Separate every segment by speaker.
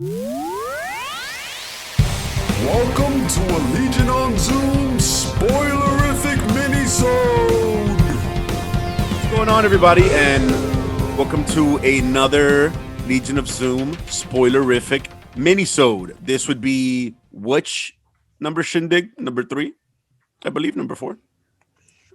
Speaker 1: Welcome to a Legion on Zoom Spoilerrific Minisode!
Speaker 2: What's going on, everybody, and welcome to another Legion of Zoom Spoilerific Minisode. This would be which number shindig? Number 3? I believe number 4.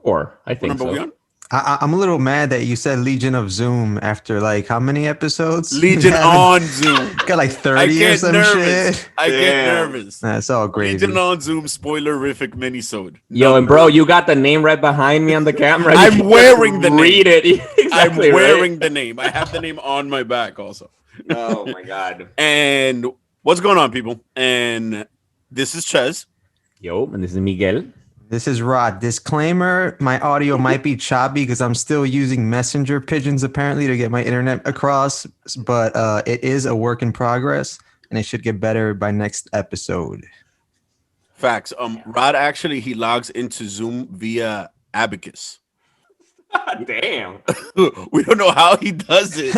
Speaker 3: Sure, I think
Speaker 2: number
Speaker 3: so.
Speaker 2: we on?
Speaker 4: I'm a little mad that you said Legion of Zoom after like how many episodes?
Speaker 2: Legion on Zoom.
Speaker 4: Got like 30
Speaker 2: I
Speaker 4: or
Speaker 2: get
Speaker 4: some
Speaker 2: nervous.
Speaker 4: shit.
Speaker 2: I get nervous.
Speaker 4: That's all crazy.
Speaker 2: Legion on Zoom Spoilerific Minisode.
Speaker 3: Yo, and bro, you got the name right behind me on the camera. You
Speaker 2: I'm
Speaker 3: can
Speaker 2: wearing the
Speaker 3: just read
Speaker 2: name.
Speaker 3: it. Exactly,
Speaker 2: I'm wearing
Speaker 3: right?
Speaker 2: the name. I have the name on my back also.
Speaker 3: Oh my god.
Speaker 2: And what's going on, people? And this is Ches.
Speaker 3: Yo, and this is Miguel.
Speaker 4: This is Rod. Disclaimer, my audio might be choppy because I'm still using messenger pigeons apparently to get my internet across, but it is a work in progress and it should get better by next episode.
Speaker 2: Facts. Rod actually he logs into Zoom via Abacus.
Speaker 3: Damn.
Speaker 2: We don't know how he does it.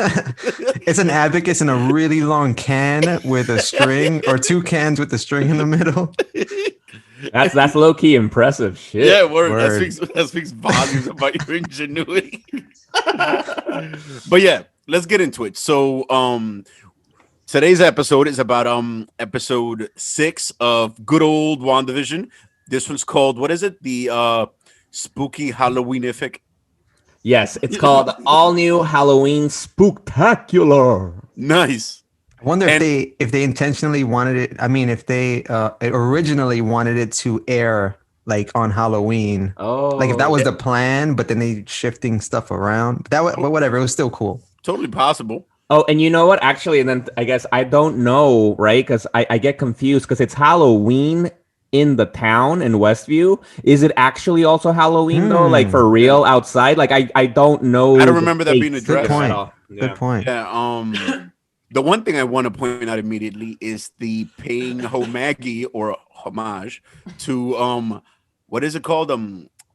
Speaker 4: It's an abacus in a really long can with a string or two cans with the string in the middle.
Speaker 3: That's low key impressive shit.
Speaker 2: Yeah, word.
Speaker 4: Word.
Speaker 2: That speaks volumes about your ingenuity. But yeah, let's get into it. So today's episode is about episode 6 of good old WandaVision. This one's called, what is it? The spooky Halloweenific.
Speaker 3: Yes, it's called All New Halloween Spooktacular.
Speaker 2: Nice.
Speaker 4: I wonder
Speaker 2: And-
Speaker 4: if they intentionally wanted it. I mean, if they originally wanted it to air like on Halloween,
Speaker 3: Oh,
Speaker 4: like if that was the plan, but then they shifting stuff around. But whatever, it was still cool.
Speaker 2: Totally possible.
Speaker 3: Oh, and you know what? Actually, and then I guess I don't know, right? Because I get confused because it's Halloween in the town in Westview. Is it actually also Halloween though? Like for real outside? Like I don't know.
Speaker 2: I don't remember that being
Speaker 3: dates
Speaker 2: addressed.
Speaker 4: Good point.
Speaker 3: at all.
Speaker 4: Good point.
Speaker 2: Yeah. The one thing I want to point out immediately is the paying homage to what is it called?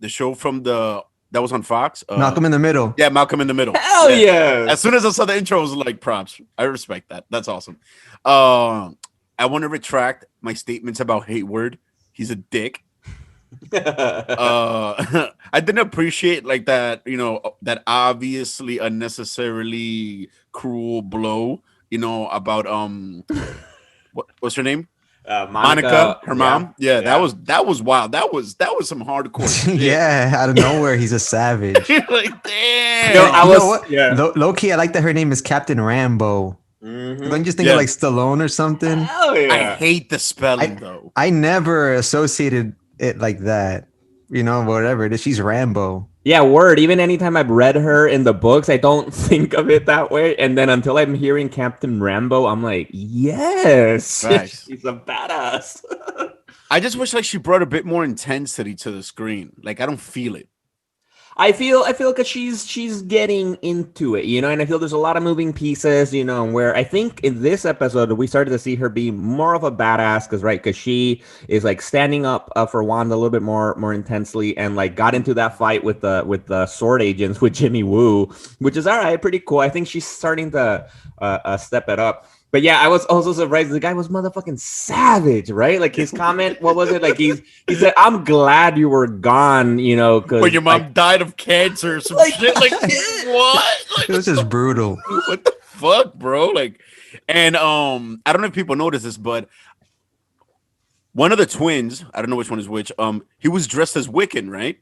Speaker 2: The show from that was on Fox.
Speaker 4: Malcolm in the Middle.
Speaker 2: Yeah, Malcolm in the Middle.
Speaker 3: Hell yeah.
Speaker 2: As soon as I saw the intro, I was like, props. I respect that. That's awesome. I want to retract my statements about Hayward. He's a dick. I didn't appreciate like that, that obviously unnecessarily cruel blow, about what's her name? Monica, her mom. Yeah, that was wild. That was some hardcore shit.
Speaker 4: Yeah, out of nowhere, he's a savage.
Speaker 2: Like, damn.
Speaker 3: Yo,
Speaker 4: You know what?
Speaker 3: yeah.
Speaker 4: Low key, I like that her name is Captain Rambo.
Speaker 3: Mhm.
Speaker 4: Don't you just think
Speaker 2: Yeah.
Speaker 4: of like Stallone or something?
Speaker 3: Hell
Speaker 2: I
Speaker 3: yeah.
Speaker 2: hate the spelling though.
Speaker 4: I never associated it like that. Whatever it is, she's Rambo.
Speaker 3: Yeah, word. Even anytime I've read her in the books, I don't think of it that way. And then until I'm hearing Captain Rambo, I'm like, yes,
Speaker 2: Facts.
Speaker 3: she's a badass.
Speaker 2: I just wish like she brought a bit more intensity to the screen. Like I don't feel it.
Speaker 3: I feel because she's getting into it, and I feel there's a lot of moving pieces, where I think in this episode we started to see her be more of a badass because she is like standing up for Wanda a little bit more intensely and like got into that fight with the sword agents with Jimmy Woo, which is all right, pretty cool. I think she's starting to step it up. But yeah, I was also surprised. The guy was motherfucking savage, right? Like his comment, what was it? Like he said, "I'm glad you were gone," because
Speaker 2: When your mom died of cancer or some shit. Like what? Like,
Speaker 4: It was just brutal.
Speaker 2: what the fuck, bro? Like, and I don't know if people notice this, but one of the twins, I don't know which one is which. He was dressed as Wiccan, right?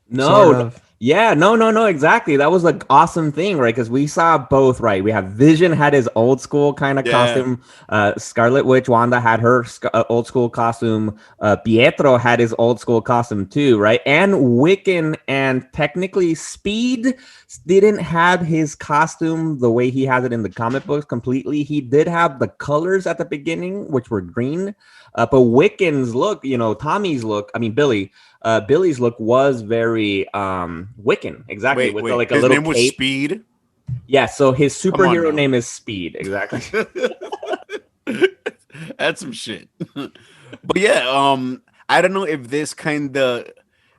Speaker 3: No,
Speaker 4: Sort of.
Speaker 3: yeah, no, exactly. That was like awesome thing, right? Because we saw both, right? We have Vision had his old school kind of costume. Scarlet Witch, Wanda had her old school costume. Pietro had his old school costume too, right? And Wiccan and technically Speed didn't have his costume the way he has it in the comic books completely. He did have the colors at the beginning, which were green. But Wiccan's look, Tommy's look, I mean, Billy's look was very Wiccan, exactly.
Speaker 2: Wait.
Speaker 3: Like
Speaker 2: His
Speaker 3: a little
Speaker 2: name was
Speaker 3: cape.
Speaker 2: Speed.
Speaker 3: Yeah, so his superhero
Speaker 2: now.
Speaker 3: name is Speed, exactly.
Speaker 2: That's some shit. But yeah, I don't know if this kind of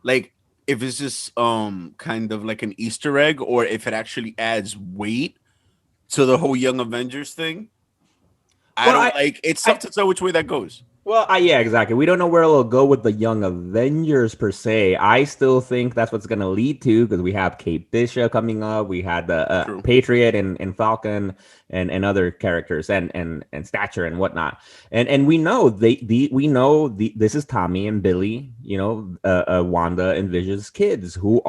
Speaker 2: like if it's just kind of like an Easter egg or if it actually adds weight to the whole Young Avengers thing. I don't like. It's tough to tell which way that goes.
Speaker 3: Well, yeah, exactly. We don't know where it'll go with the Young Avengers per se. I still think that's what's going to lead to, because we have Kate Bishop coming up. We had the Patriot and Falcon and other characters and Stature and whatnot. And we know this is Tommy and Billy, Wanda and Vision's kids who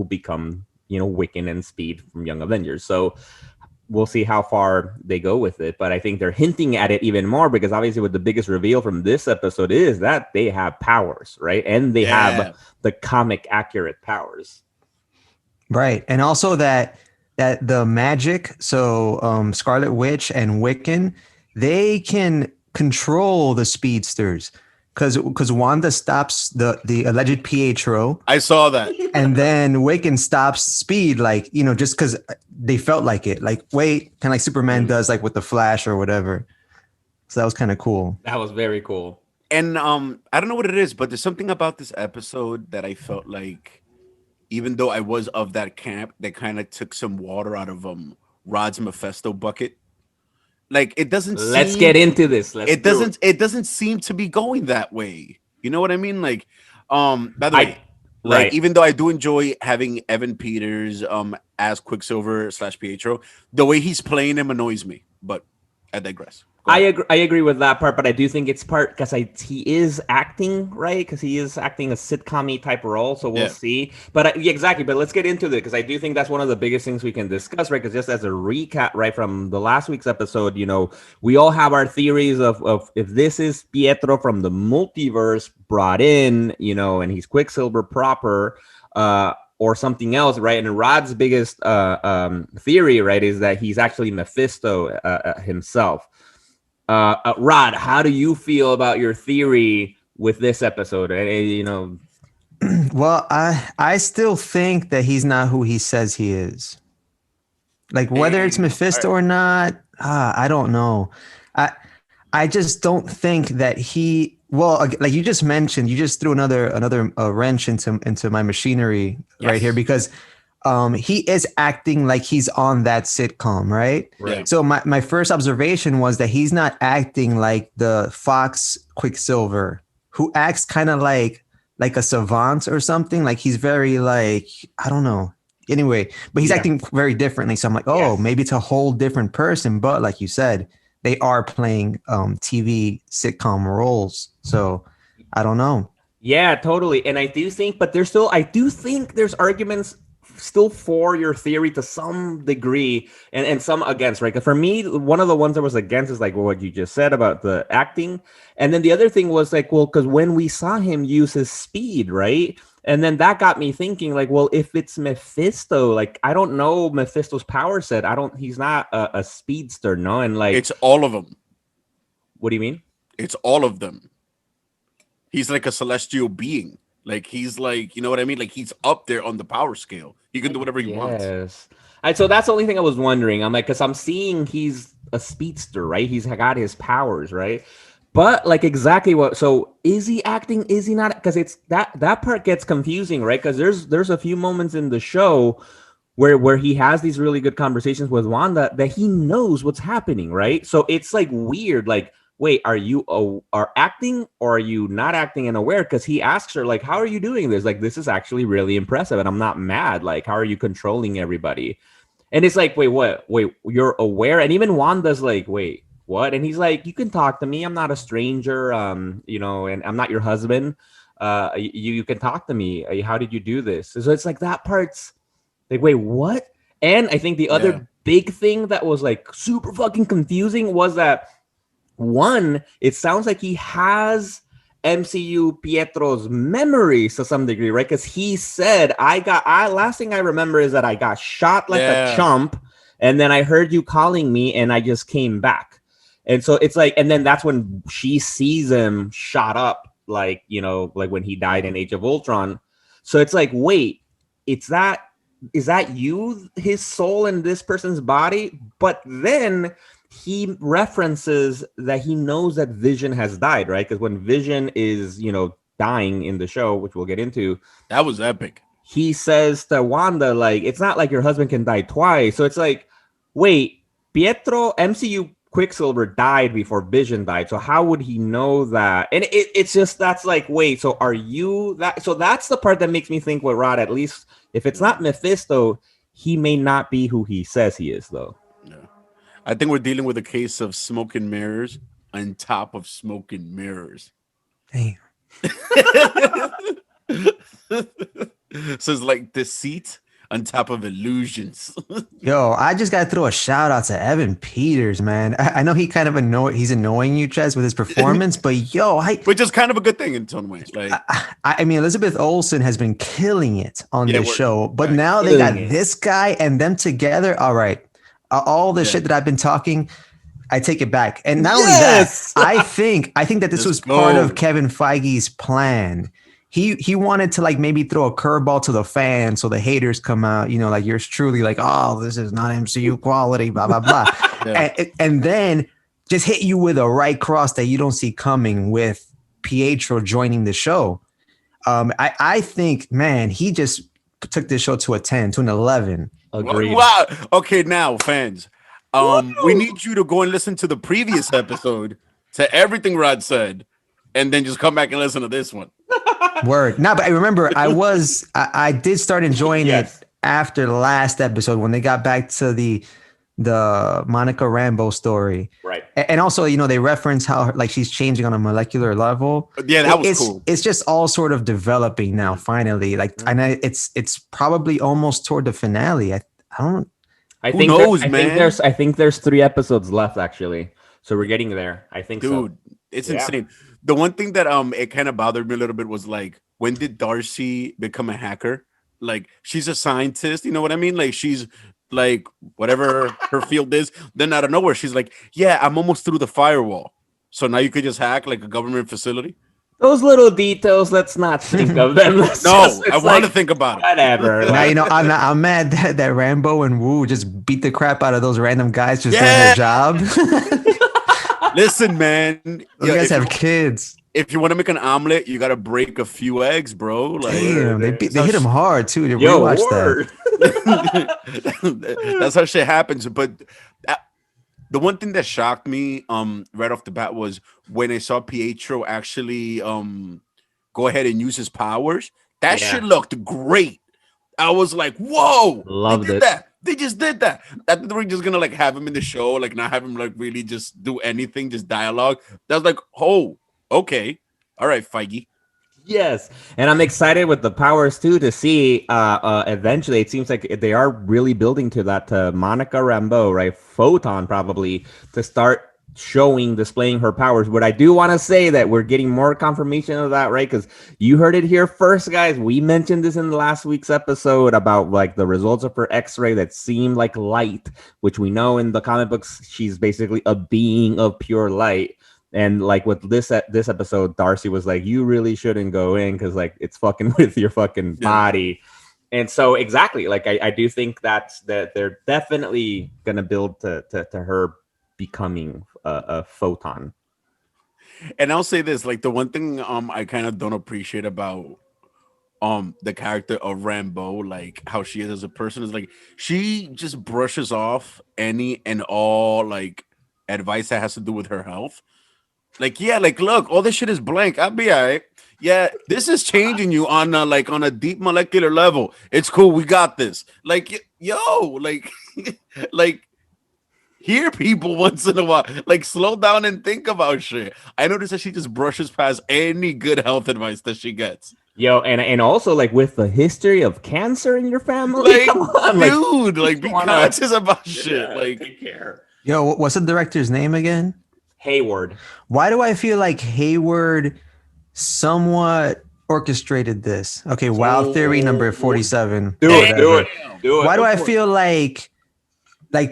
Speaker 3: become Wiccan and Speed from Young Avengers. So we'll see how far they go with it, but I think they're hinting at it even more, because obviously what the biggest reveal from this episode is that they have powers, right? And they have the comic accurate powers.
Speaker 4: Right. And also that the magic, so Scarlet Witch and Wiccan, they can control the speedsters. Because Wanda stops the alleged Pietro.
Speaker 2: I saw that.
Speaker 4: And then Wiccan stops Speed, just because they felt like it. Like, wait, kind of like Superman does, like with the Flash or whatever. So that was kind of cool.
Speaker 3: That was very cool.
Speaker 2: And I don't know what it is, but there's something about this episode that I felt like, even though I was of that camp, they kind of took some water out of Rod's Mephisto bucket. Like, it doesn't.
Speaker 3: Let's get into this.
Speaker 2: It doesn't seem to be going that way. You know what I mean? Like, by the way,
Speaker 3: right.
Speaker 2: Even though I do enjoy having Evan Peters as Quicksilver / Pietro, the way he's playing him annoys me. But I digress.
Speaker 3: I agree with that part, but I do think it's part because he is acting, right? Because he is acting a sitcom-y type role, so we'll see. But exactly, but let's get into it, because I do think that's one of the biggest things we can discuss, right? Because just as a recap, right, from the last week's episode, we all have our theories of if this is Pietro from the multiverse brought in, and he's Quicksilver proper, or something else, right? And Rod's biggest theory, right, is that he's actually Mephisto himself. Rod, how do you feel about your theory with this episode?
Speaker 4: Well, I still think that he's not who he says he is. Like, whether it's Mephisto or not, I don't know. I just don't think that he. Well, like you just mentioned, you just threw another wrench into my machinery right here, because he is acting like he's on that sitcom, right? So my first observation was that he's not acting like the Fox Quicksilver, who acts kind of like a savant or something. Like, he's very I don't know. Anyway, but he's acting very differently. So I'm like, maybe it's a whole different person. But like you said, they are playing TV sitcom roles. So I don't know.
Speaker 3: Yeah, totally. And I do think there's arguments still for your theory to some degree, and some against, right? For me, one of the ones that was against is like what you just said about the acting. And then the other thing was like, well, because when we saw him use his speed, right? And then that got me thinking, like, well, if it's Mephisto, like, I don't know Mephisto's power set. he's not a speedster, no? And like,
Speaker 2: it's all of them.
Speaker 3: What do you mean?
Speaker 2: It's all of them. He's like a celestial being. Like, he's like, you know what I mean? Like, he's up there on the power scale. He can do whatever he wants.
Speaker 3: Yes. So that's the only thing I was wondering. I'm like, because I'm seeing he's a speedster, right? He's got his powers, right? But like, exactly what? So is he acting? Is he not? Because it's that part gets confusing, right? Because there's a few moments in the show where he has these really good conversations with Wanda that he knows what's happening, right? So it's like weird, like, wait, are you acting or are you not acting and aware? Because he asks her, like, how are you doing this? Like, this is actually really impressive, and I'm not mad. Like, how are you controlling everybody? And it's like, wait, what? Wait, you're aware? And even Wanda's like, wait, what? And he's like, you can talk to me. I'm not a stranger, and I'm not your husband. You can talk to me. How did you do this? So it's like that part's like, wait, what? And I think the other big thing that was like super fucking confusing was that, one, it sounds like he has MCU Pietro's memories to some degree, right? Because he said, last thing I remember is that I got shot like a chump, and then I heard you calling me, and I just came back. And so it's like, and then that's when she sees him shot up, like, like when he died in Age of Ultron. So it's like, wait, is that you, his soul in this person's body? But then he references that he knows that Vision has died, right? Because when Vision is, dying in the show, which we'll get into,
Speaker 2: that was epic.
Speaker 3: He says to Wanda, like, it's not like your husband can die twice. So it's like, wait, Pietro, MCU Quicksilver died before Vision died. So how would he know that? And it's just that's like, wait, so are you that? So that's the part that makes me think with Rod, at least if it's not Mephisto, he may not be who he says he is, though.
Speaker 2: Yeah. I think we're dealing with a case of smoke and mirrors on top of smoke and mirrors.
Speaker 4: Damn.
Speaker 2: So it's like deceit on top of illusions.
Speaker 4: Yo, I just gotta throw a shout out to Evan Peters, man. I know he kind of he's annoying you, Chaz, with his performance, but yo,
Speaker 2: which is kind of a good thing in some ways. Like,
Speaker 4: I mean, Elizabeth Olsen has been killing it on this show, but
Speaker 2: right.
Speaker 4: now they got this guy and them together. All right, all the shit that I've been talking, I take it back. And not only that, I think that this was part of Kevin Feige's plan. He wanted to like maybe throw a curveball to the fans so the haters come out, you know, like yours truly, like, oh, this is not MCU quality, blah, blah, blah. and then just hit you with a right cross that you don't see coming with Pietro joining the show. I think, man, he just took this show to a 10, to an 11.
Speaker 3: Agreed.
Speaker 2: Wow. Okay, now, fans, we need you to go and listen to the previous episode, to everything Rod said, and then just come back and listen to this one.
Speaker 4: Word. No, but I remember I did start enjoying it after the last episode when they got back to the Monica Rambeau story.
Speaker 3: Right.
Speaker 4: And also, you know, they reference how like she's changing on a molecular level.
Speaker 2: Yeah, that was cool.
Speaker 4: It's just all sort of developing now, finally. Like, and it's probably almost toward the finale. I
Speaker 3: think there's 3 episodes left, actually. So we're getting there. I think
Speaker 2: Dude, it's insane. The one thing that it kind of bothered me a little bit was like, when did Darcy become a hacker? Like, she's a scientist, you know what I mean? Like, she's like whatever her field is. Then out of nowhere, she's like, yeah, I'm almost through the firewall. So now you could just hack like a government facility.
Speaker 3: Those little details, let's not think of them.
Speaker 2: I want to think about it.
Speaker 3: Whatever.
Speaker 4: Now, you know, I'm mad that Rambo and Wu just beat the crap out of those random guys just doing their job.
Speaker 2: Listen, man.
Speaker 4: You guys have kids.
Speaker 2: If you want to make an omelet, you got to break a few eggs, bro. Like,
Speaker 4: damn, they hit him hard, too. Rewatch that.
Speaker 2: That's how shit happens. But the one thing that shocked me right off the bat was when I saw Pietro actually go ahead and use his powers. That shit looked great. I was like, whoa.
Speaker 3: Loved it.
Speaker 2: They just did that. I thought they were just gonna like have him in the show, like not have him like really just do anything, just dialogue. That was like, oh, okay, all right, Feige.
Speaker 3: Yes, and I'm excited with the powers too to see. Eventually, it seems like they are really building to that Monica Rambeau, right? Photon probably to start displaying her powers. But I do want to say that we're getting more confirmation of that, right? Because you heard it here first, guys. We mentioned this in last week's episode about like the results of her X-ray that seemed like light, which we know in the comic books she's basically a being of pure light. And like with this episode, Darcy was like, "You really shouldn't go in because like it's fucking with your fucking body." And so exactly, like I do think that they're definitely gonna build to her becoming a photon.
Speaker 2: And I'll say this, like the one thing I kind of don't appreciate about the character of Rambeau, like how she is as a person, is like she just brushes off any and all like advice that has to do with her health. Like, yeah, like look, all this shit is blank. I'll be all right. Yeah, this is changing you on a deep molecular level. It's cool. We got this. Like, yo, like like hear people once in a while. Like, slow down and think about shit. I noticed that she just brushes past any good health advice that she gets.
Speaker 3: Yo, and also like with the history of cancer in your family,
Speaker 2: like, come on, dude, like be conscious about shit. Like,
Speaker 3: take care.
Speaker 4: Yo, what's the director's name again?
Speaker 3: Hayward.
Speaker 4: Why do I feel like Hayward somewhat orchestrated this? Okay, Wild Theory number 47.
Speaker 3: Do it.
Speaker 4: Why do I feel like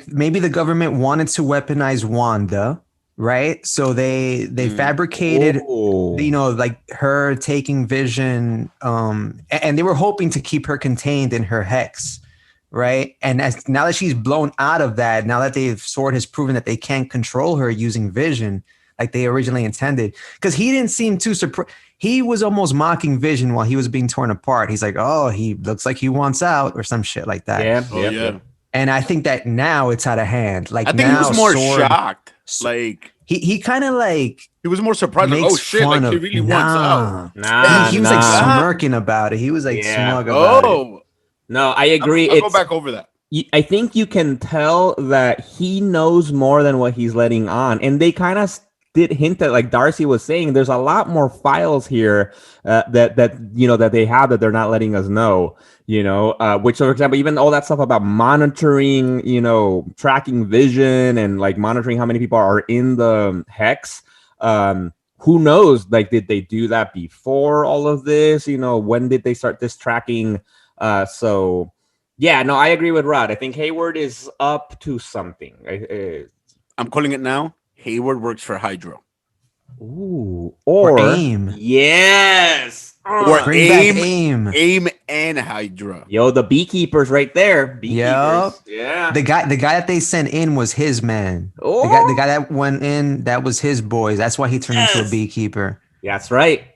Speaker 4: maybe the government wanted to weaponize Wanda, right? So they fabricated, you know, like her taking Vision, and they were hoping to keep her contained in her hex, right? And now that she's blown out of that, now that Sword has proven that they can't control her using Vision like they originally intended, because he didn't seem too surprised. He was almost mocking Vision while he was being torn apart. He's like, oh, he looks like he wants out or some shit like that.
Speaker 3: Yeah.
Speaker 4: And I think that now it's out of hand. Like,
Speaker 2: I think
Speaker 4: now
Speaker 2: he was more shocked. Like
Speaker 4: he kind of like
Speaker 2: he was more surprised. Like,
Speaker 4: makes
Speaker 2: oh shit! Like
Speaker 4: fun
Speaker 2: he
Speaker 4: of
Speaker 2: really wants out.
Speaker 3: Nah,
Speaker 4: he was like
Speaker 3: nah.
Speaker 4: smirking about it. He was like
Speaker 3: Yeah.
Speaker 4: smug about it.
Speaker 2: Oh,
Speaker 3: No, I agree.
Speaker 2: I'll go back over that.
Speaker 3: I think you can tell that he knows more than what he's letting on, and they kind of did hint that, like Darcy was saying, there's a lot more files here that that they have that they're not letting us know. Which, for example, even all that stuff about monitoring, tracking vision and like monitoring how many people are in the hex. Who knows? Like, did they do that before all of this? When did they start this tracking? So. Yeah, no, I agree with Rod. I think Hayward is up to something.
Speaker 2: I'm calling it now. Hayward works for Hydra.
Speaker 3: Ooh,
Speaker 4: Or AIM.
Speaker 3: Yes.
Speaker 2: Or
Speaker 4: Bring back AIM.
Speaker 2: AIM and Hydra.
Speaker 3: Yo, the beekeepers right there. Beekeepers.
Speaker 4: Yep.
Speaker 3: Yeah.
Speaker 4: The guy that they sent in was his man.
Speaker 3: Oh.
Speaker 4: The guy that went in, that was his boys. That's why he turned into a beekeeper.
Speaker 3: Yeah, that's right.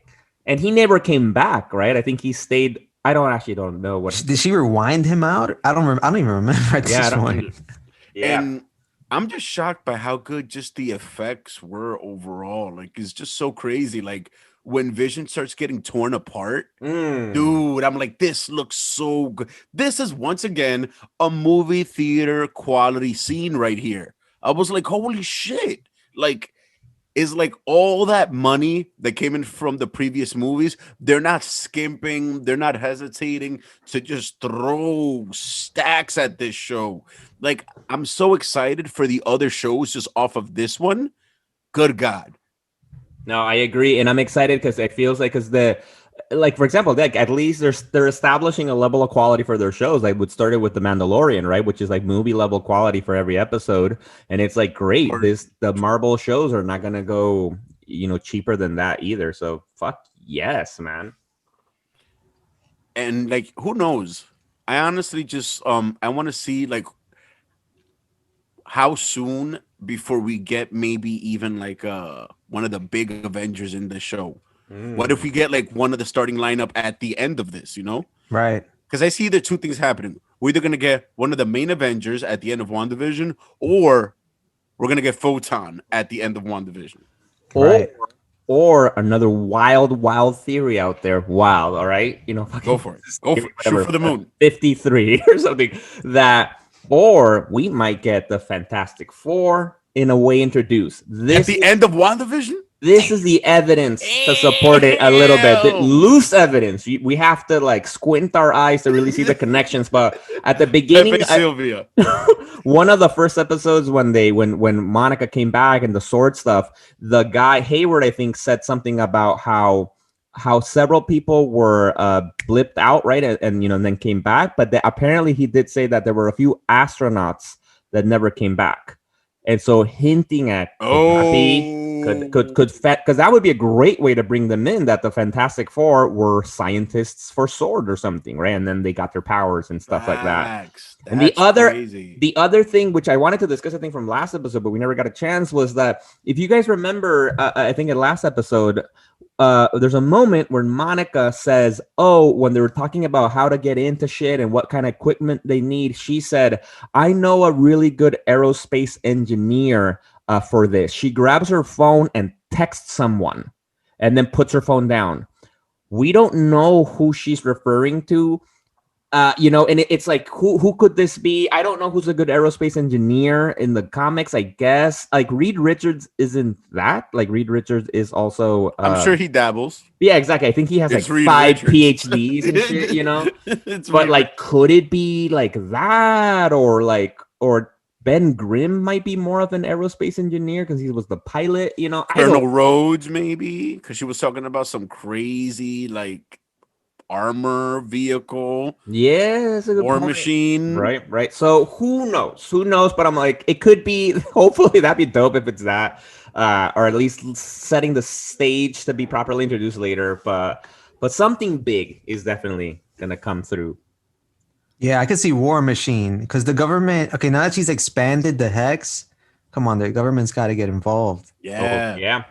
Speaker 3: And he never came back, right? I think he stayed. I don't know what.
Speaker 4: Did she rewind him out? I don't even remember at this point.
Speaker 3: Yeah.
Speaker 2: And I'm just shocked by how good just the effects were overall. Like, it's just so crazy. Like, when Vision starts getting torn apart, dude, I'm like, this looks so good. This is once again a movie theater quality scene right here. I was like, holy shit. Like, is like all that money that came in from the previous movies, they're not skimping, they're not hesitating to just throw stacks at this show. Like, I'm so excited for the other shows just off of this one. Good God.
Speaker 3: No, I agree, and I'm excited because it feels like for example, like at least they're establishing a level of quality for their shows. Like, would started with The Mandalorian, right, which is like movie level quality for every episode, and it's like great. The Marvel shows are not gonna go cheaper than that either. So fuck yes, man.
Speaker 2: And like, who knows? I honestly just I want to see like how soon before we get maybe even like one of the big Avengers in the show. What if we get like one of the starting lineup at the end of this,
Speaker 4: Right.
Speaker 2: Because I see the two things happening. We're either going to get one of the main Avengers at the end of WandaVision, or we're going to get Photon at the end of WandaVision.
Speaker 4: Right.
Speaker 3: Or another wild theory out there. Wild, all right?
Speaker 2: Go for it. Go for it. Shoot for the moon.
Speaker 3: 53 or something. Or we might get the Fantastic Four in a way introduced.
Speaker 2: At the end of WandaVision?
Speaker 3: This is the evidence to support it a little bit. The loose evidence. We have to like squint our eyes to really see the connections. But at the beginning,
Speaker 2: Sylvia.
Speaker 3: one of the first episodes when Monica came back and the sword stuff, the guy Hayward, I think, said something about how several people were blipped out, right, and then came back. But apparently he did say that there were a few astronauts that never came back. And so hinting at could because that would be a great way to bring them in, that the Fantastic Four were scientists for sword or something, right? And then they got their powers and stuff like that. And the other thing, which I wanted to discuss, I think from last episode, but we never got a chance, was that if you guys remember, I think in last episode, there's a moment where Monica says, when they were talking about how to get into shit and what kind of equipment they need, she said, I know a really good aerospace engineer for this. She grabs her phone and texts someone and then puts her phone down. We don't know who she's referring to. And it's like, who could this be? I don't know who's a good aerospace engineer in the comics, I guess. Like, Reed Richards isn't that. Like, Reed Richards is also...
Speaker 2: I'm sure he dabbles.
Speaker 3: Yeah, exactly. I think he has
Speaker 2: It's
Speaker 3: like
Speaker 2: Reed
Speaker 3: 5
Speaker 2: Richards.
Speaker 3: PhDs and shit, But like, could it be like that? Or Ben Grimm might be more of an aerospace engineer because he was the pilot,
Speaker 2: Colonel Rhodes, maybe, because she was talking about some crazy, like, armor vehicle,
Speaker 3: that's a good
Speaker 2: war
Speaker 3: point.
Speaker 2: machine,
Speaker 3: right. So who knows, but I'm like, it could be. Hopefully that'd be dope if it's that, or at least setting the stage to be properly introduced later, but something big is definitely gonna come through.
Speaker 4: Yeah, I could see War Machine because the government, now that she's expanded the hex, come on, the government's got to get involved.
Speaker 2: Yeah.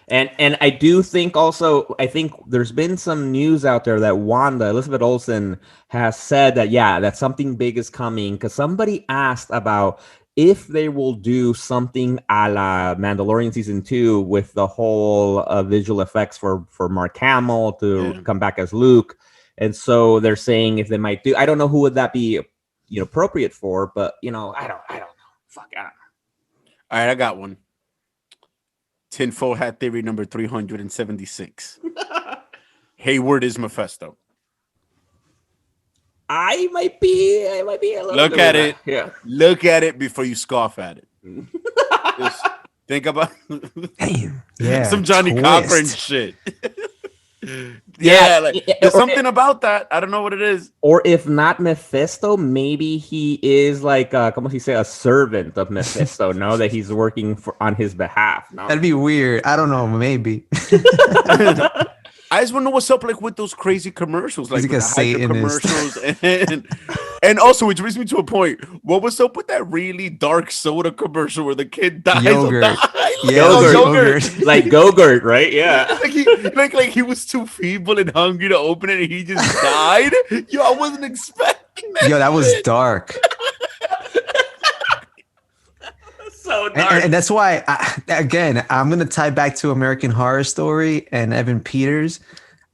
Speaker 3: And I do think also, I think there's been some news out there that Elizabeth Olsen has said that, that something big is coming, because somebody asked about if they will do something a la Mandalorian season 2 with the whole visual effects for Mark Hamill to come back as Luke. And so they're saying if they might do, I don't know who would that be, appropriate for, but I don't know. Fuck, I don't know.
Speaker 2: All right, I got one. Tinfoil hat theory number 376. Hayward is Mephisto.
Speaker 3: I might be a little.
Speaker 2: Look at it.
Speaker 3: Yeah.
Speaker 2: Look at it before you scoff at it. Just think about some Johnny
Speaker 4: twist.
Speaker 2: Cochran shit.
Speaker 3: Yeah,
Speaker 2: there's something about that. I don't know what it is.
Speaker 3: Or if not Mephisto, maybe he is like, como se dice, a servant of Mephisto. No, that he's working on his behalf. No?
Speaker 4: That'd be weird. I don't know. Maybe.
Speaker 2: I just want to know what's up, like with those crazy commercials, like with the
Speaker 4: Satanist
Speaker 2: commercials, and also, which brings me to a point. What was up with that really dark soda commercial where the kid dies?
Speaker 4: Yogurt.
Speaker 3: Yogurt. Like Go-Gurt, right? Yeah.
Speaker 2: like he was too feeble and hungry to open it, and he just died. Yo, I wasn't expecting that.
Speaker 4: Yo, that was dark.
Speaker 3: So dark.
Speaker 4: And that's why, I'm going to tie back to American Horror Story and Evan Peters.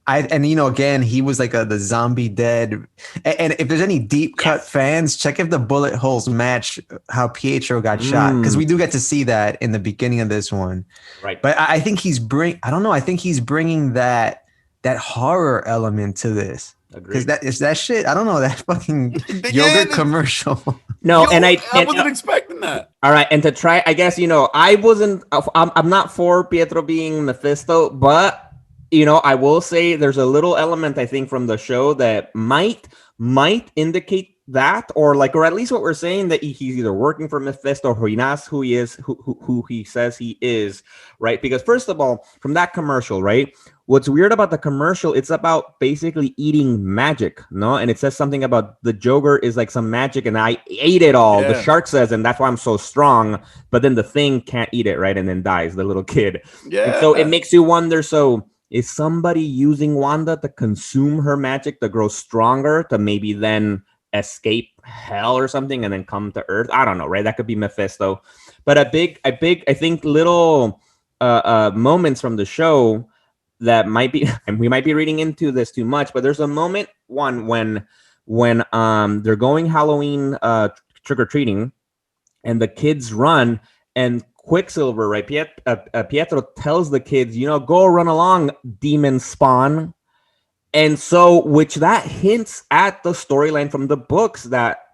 Speaker 4: Again, he was like the zombie dead. And if there's any deep cut fans, check if the bullet holes match how Pietro got shot. Because we do get to see that in the beginning of this one.
Speaker 3: Right.
Speaker 4: But I think I think he's bringing that horror element to this. Because that shit, I don't know, that fucking yogurt commercial.
Speaker 3: No, I
Speaker 2: wasn't expecting that.
Speaker 3: All right, and to try, I guess, I'm not for Pietro being Mephisto, but I will say there's a little element, I think, from the show that might indicate that, or at least what we're saying, that he's either working for Mephisto or he knows who he is, who he says he is, right? Because first of all, from that commercial, right? What's weird about the commercial, it's about basically eating magic, no? And it says something about the Joker is like some magic, and I ate it all. Yeah. The shark says, and that's why I'm so strong. But then the thing can't eat it, right? And then dies, the little kid. Yeah. And so it makes you wonder, so is somebody using Wanda to consume her magic to grow stronger, to maybe then escape hell or something and then come to Earth? I don't know, right? That could be Mephisto. But a big, I think little moments from the show that might be, and we might be reading into this too much, but there's a moment when they're going Halloween trick-or-treating and the kids run, and Quicksilver, right? Pietro tells the kids, go run along, demon spawn. And so, which that hints at the storyline from the books that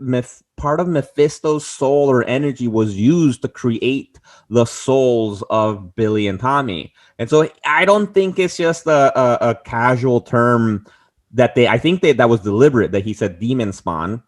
Speaker 3: part of Mephisto's soul or energy was used to create the souls of Billy and Tommy. And so I don't think it's just a casual term I think that was deliberate, that he said demon spawn.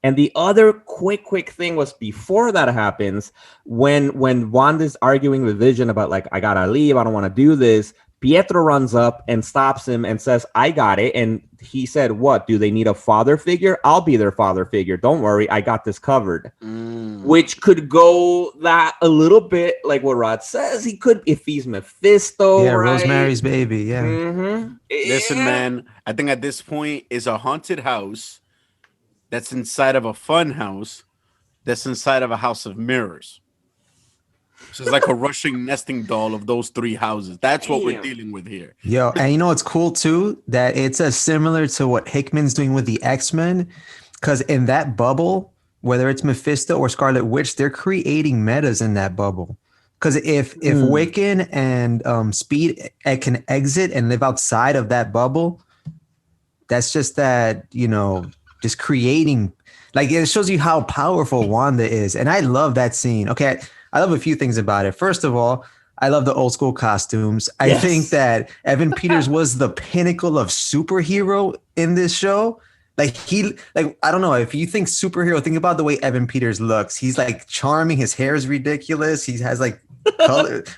Speaker 3: And the other quick thing was, before that happens, when Wanda's arguing with Vision about I gotta leave, I don't want to do this, Pietro runs up and stops him and says, I got it. And he said, what? Do they need a father figure? I'll be their father figure. Don't worry. I got this covered. Which could go that a little bit like what Rod says. He could, if he's Mephisto.
Speaker 4: Yeah,
Speaker 3: right?
Speaker 4: Rosemary's Baby. Yeah.
Speaker 3: Mm-hmm.
Speaker 2: Listen, man, I think at this point is a haunted house that's inside of a fun house that's inside of a house of mirrors. So it's like a Russian nesting doll of those three houses. That's what we're dealing with here.
Speaker 4: Yo, and it's cool too that it's similar to what Hickman's doing with the X-Men, because in that bubble, whether it's Mephisto or Scarlet Witch, they're creating metas in that bubble. Because if Wiccan and Speed can exit and live outside of that bubble, that's just that, just creating, it shows you how powerful Wanda is. And I love that scene. Okay, I love a few things about it. First of all, I love the old school costumes. I think that Evan Peters was the pinnacle of superhero in this show. I don't know, if you think superhero, think about the way Evan Peters looks. He's charming. His hair is ridiculous. He has a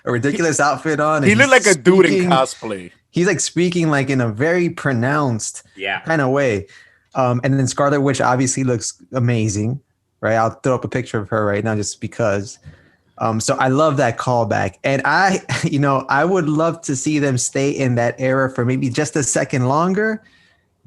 Speaker 4: ridiculous outfit on.
Speaker 2: He looked like a dude in cosplay.
Speaker 4: He's speaking in a very pronounced kind of way. And then Scarlet Witch obviously looks amazing, right? I'll throw up a picture of her right now just because. So I love that callback. And I would love to see them stay in that era for maybe just a second longer,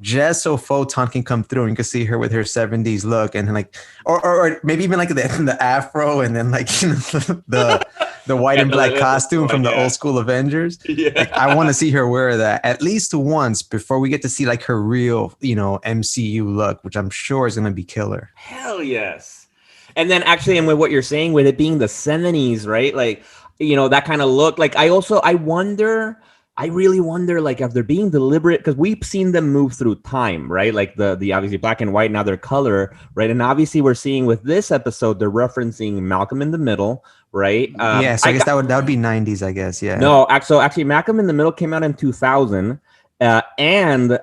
Speaker 4: just so Photon can come through and you can see her with her 70s look and like, or maybe even like the afro and then like the white and black costume from the old school Avengers.
Speaker 3: Yeah.
Speaker 4: Like, I want to see her wear that at least once before we get to see like her real, MCU look, which I'm sure is going to be killer.
Speaker 3: Hell yes. And then actually, and with what you're saying, with it being the 70s, right? Like, that kind of look. Like, I really wonder, like, if they're being deliberate, because we've seen them move through time, right? Like the obviously black and white, now they're color, right? And obviously we're seeing with this episode, they're referencing Malcolm in the Middle, right?
Speaker 4: Yeah, so I guess that would be 90s, I guess. Yeah.
Speaker 3: No, actually, Malcolm in the Middle came out in 2000, and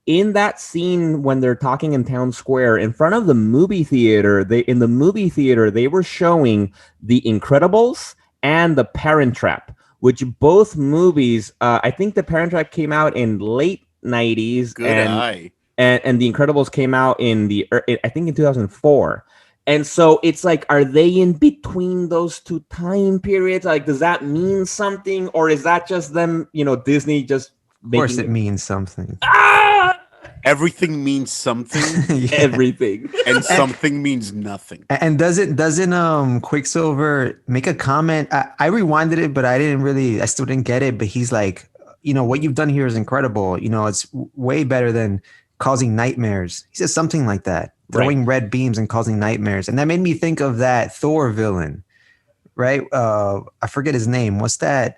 Speaker 3: in that scene when they're talking in Town Square in front of the movie theater, they were showing The Incredibles and The Parent Trap, which both movies, I think The Parent Trap came out in late 90s. And The Incredibles came out I think in 2004. And so it's like, are they in between those two time periods? Like, does that mean something? Or is that just them, Disney just
Speaker 4: making... Of course it means something.
Speaker 2: Everything means something.
Speaker 3: Yeah. Everything.
Speaker 2: And something means nothing.
Speaker 4: And doesn't Quicksilver make a comment? I rewinded it, but I still didn't get it. But he's like, what you've done here is incredible. It's way better than causing nightmares. He says something like that, throwing red beams and causing nightmares. And that made me think of that Thor villain, right? I forget his name. What's that?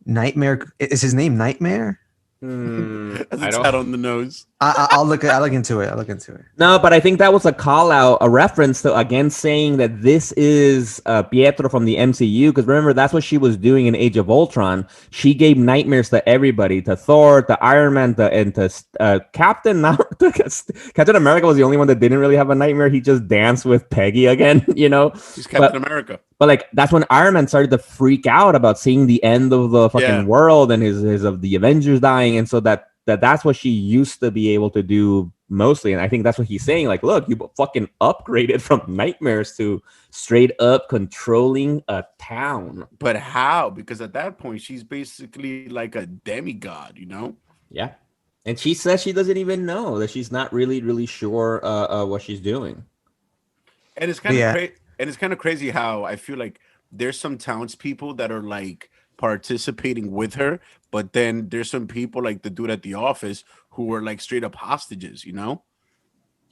Speaker 4: Nightmare? Is his name Nightmare?
Speaker 2: That's out on the nose.
Speaker 4: I'll look into it.
Speaker 3: No, but I think that was a call out, a reference to again saying that this is Pietro from the MCU. Because remember, that's what she was doing in Age of Ultron. She gave nightmares to everybody, to Thor, to Iron Man, and to Captain. Captain America was the only one that didn't really have a nightmare. He just danced with Peggy again.
Speaker 2: He's Captain America.
Speaker 3: But like that's when Iron Man started to freak out about seeing the end of the fucking world and his of the Avengers dying, and so that's what she used to be able to do mostly. And I think that's what he's saying. Like, look, you fucking upgraded from nightmares to straight up controlling a town.
Speaker 2: But how? Because at that point, she's basically like a demigod,
Speaker 3: Yeah, and she says she doesn't even know, that she's not really sure what she's doing.
Speaker 2: And it's kind of crazy. And it's kind of crazy how I feel like there's some townspeople that are like participating with her, but then there's some people like the dude at the office who are like straight up hostages,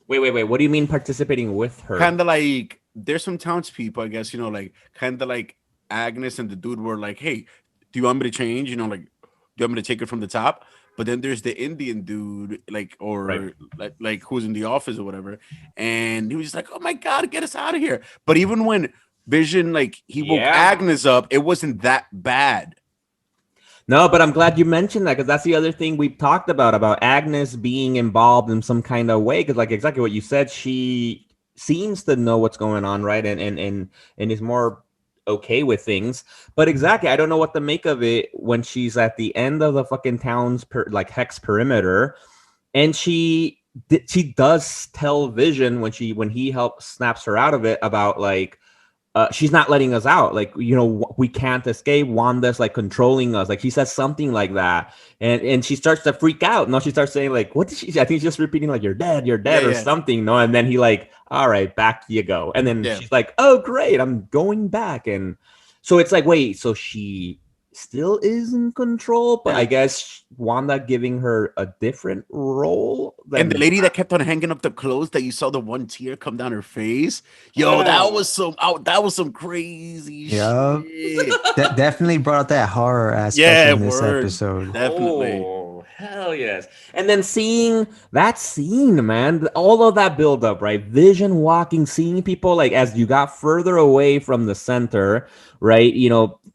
Speaker 3: Wait. What do you mean participating with her?
Speaker 2: Kind of like there's some townspeople, I guess, like kind of like Agnes and the dude were like, hey, do you want me to change? Like, do you want me to take it from the top? But then there's the Indian dude, like who's in the office or whatever, and he was just like, "Oh my God, get us out of here!" But even when Vision, like, he woke Agnes up, it wasn't that bad.
Speaker 3: No, but I'm glad you mentioned that, because that's the other thing we've talked about Agnes being involved in some kind of way. Because, like, exactly what you said, she seems to know what's going on, right? And is more okay with things. But exactly, I don't know what to make of it when she's at the end of the fucking town's hex perimeter, and she does tell Vision when he snaps her out of it about like she's not letting us out, like, we can't escape, Wanda's like controlling us, like she says something like that, and she starts to freak out. No, she starts saying like, what did she say? I think she's just repeating like, you're dead or something. No, and then he like, all right, back you go. And then she's like, oh great, I'm going back. And so it's like, wait, so she still is in control, but I guess Wanda giving her a different role.
Speaker 2: And the lady that kept on hanging up the clothes, that you saw the one tear come down her face. That was some crazy shit.
Speaker 4: That definitely brought out that horror aspect in this episode.
Speaker 2: Definitely.
Speaker 3: Oh, hell yes. And then seeing that scene, man, all of that build up, right? Vision walking, seeing people like as you got further away from the center, right?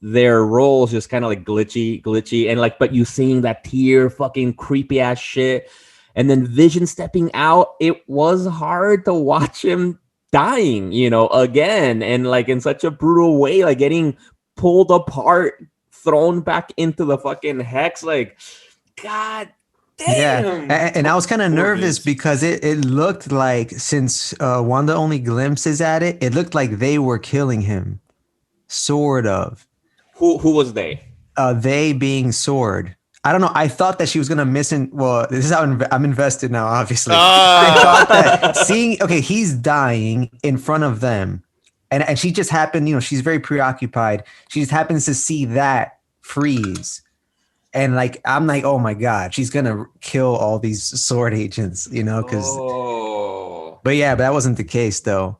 Speaker 3: Their roles just kind of like glitchy, and like, but you seeing that tear, fucking creepy ass shit, and then Vision stepping out. It was hard to watch him dying, again, and like in such a brutal way, like getting pulled apart, thrown back into the fucking hex. Like, God damn.
Speaker 4: Yeah, and I was kind of nervous because it looked like, since Wanda only glimpses at it, it looked like they were killing him, sort of.
Speaker 3: Who was they?
Speaker 4: They being Sword. I don't know. I thought that she was gonna well, this is how I'm invested now. Obviously,
Speaker 2: Ah.
Speaker 4: I thought that he's dying in front of them, and she just happened. She's very preoccupied. She just happens to see that freeze, and like I'm like, oh my god, she's gonna kill all these sword agents. Because. But yeah, but that wasn't the case though.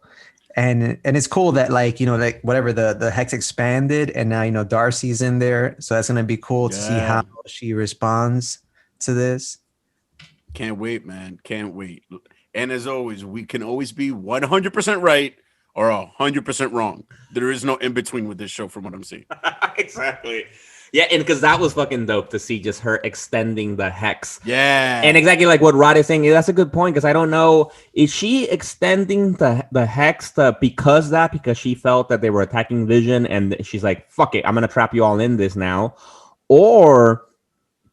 Speaker 4: And it's cool that like whatever the hex expanded and now Darcy's in there, so that's gonna be cool to see how she responds to this.
Speaker 2: Can't wait, man. Can't wait. And as always, we can always be 100% right or 100% wrong. There is no in between with this show, from what I'm seeing.
Speaker 3: Exactly. Yeah, and because that was fucking dope to see just her extending the hex.
Speaker 2: Yeah.
Speaker 3: And exactly like what Rod is saying, that's a good point, because I don't know, is she extending the hex because she felt that they were attacking Vision and she's like, fuck it, I'm going to trap you all in this now? Or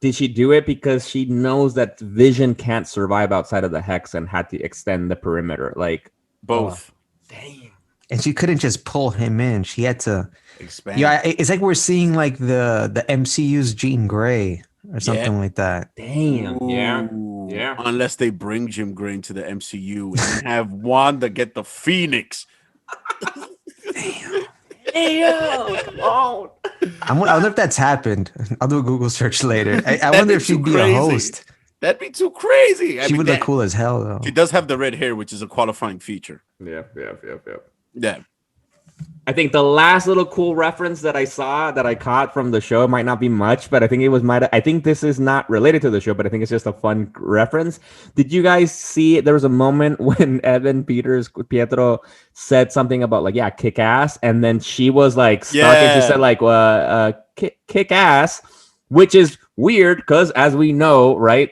Speaker 3: did she do it because she knows that Vision can't survive outside of the hex and had to extend the perimeter? Like
Speaker 2: both.
Speaker 3: Damn.
Speaker 4: And she couldn't just pull him in. She had to
Speaker 2: expand.
Speaker 4: Yeah, it's like we're seeing like the MCU's Jean Grey or something like that.
Speaker 3: Damn.
Speaker 2: Ooh.
Speaker 3: Yeah.
Speaker 2: Unless they bring Jim Gray into the MCU and have Wanda get the Phoenix.
Speaker 3: Damn. Come on.
Speaker 4: I wonder if that's happened. I'll do a Google search later. I wonder if she'd be a host.
Speaker 2: That'd be too crazy.
Speaker 4: She would look cool as hell, though.
Speaker 2: She does have the red hair, which is a qualifying feature.
Speaker 3: Yeah.
Speaker 2: Yeah.
Speaker 3: I think the last little cool reference that I caught from the show, it might not be much, but I think I think this is not related to the show, but I think it's just a fun reference. Did you guys see, there was a moment when Evan Peters, Pietro, said something about like, yeah, kick ass. And then she was like stuck and she said like, kick ass, which is weird because as we know, right,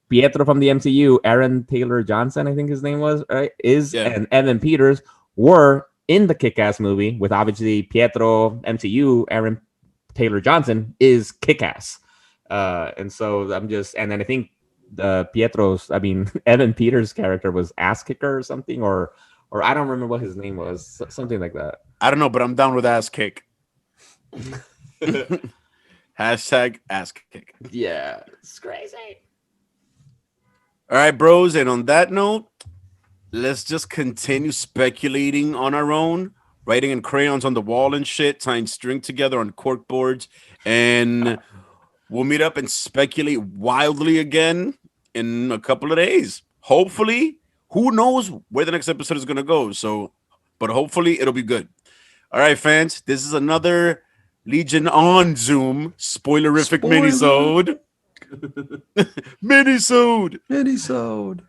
Speaker 3: Pietro from the MCU, Aaron Taylor Johnson, I think his name was, right, and Evan Peters were in the Kick-Ass movie with obviously Pietro, MCU, Aaron Taylor Johnson is Kick-Ass. And so and then I think Evan Peters' character was Ass Kicker or something, or I don't remember what his name was, something like that.
Speaker 2: I don't know, but I'm down with ass kick. Hashtag ass kick.
Speaker 3: Yeah, it's crazy.
Speaker 2: All right, bros. And on that note, let's just continue speculating on our own, writing in crayons on the wall and shit, tying string together on cork boards, and we'll meet up and speculate wildly again in a couple of days. Hopefully, who knows where the next episode is going to go. But hopefully it'll be good. All right, fans, this is another Legion on Zoom spoilerific minisode. Minisode.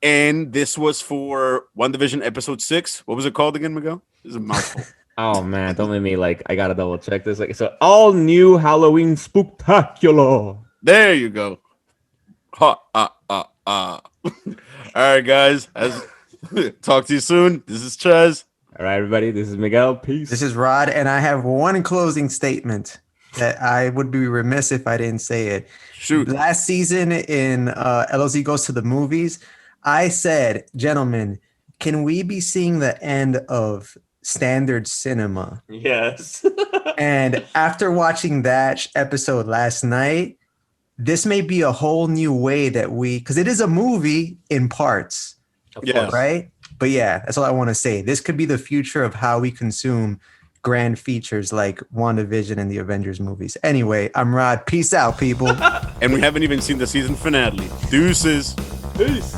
Speaker 2: And this was for WandaVision episode 6. What was it called again, Miguel? This is a mouthful.
Speaker 3: Oh man, don't let me I gotta double check this. Like, so all new Halloween spooktacular.
Speaker 2: There you go. All right, guys. Talk to you soon. This is Chaz.
Speaker 3: All right, everybody. This is Miguel. Peace.
Speaker 4: This is Rod, and I have one closing statement that I would be remiss if I didn't say it.
Speaker 2: Shoot.
Speaker 4: Last season in LoZ Goes to the Movies, I said, gentlemen, can we be seeing the end of standard cinema?
Speaker 3: Yes.
Speaker 4: And after watching that episode last night, this may be a whole new way that because it is a movie in parts.
Speaker 2: Yes.
Speaker 4: Right? But yeah, that's all I want to say. This could be the future of how we consume grand features like WandaVision and the Avengers movies. Anyway, I'm Rod. Peace out, people.
Speaker 2: And we haven't even seen the season finale. Deuces.
Speaker 3: Peace.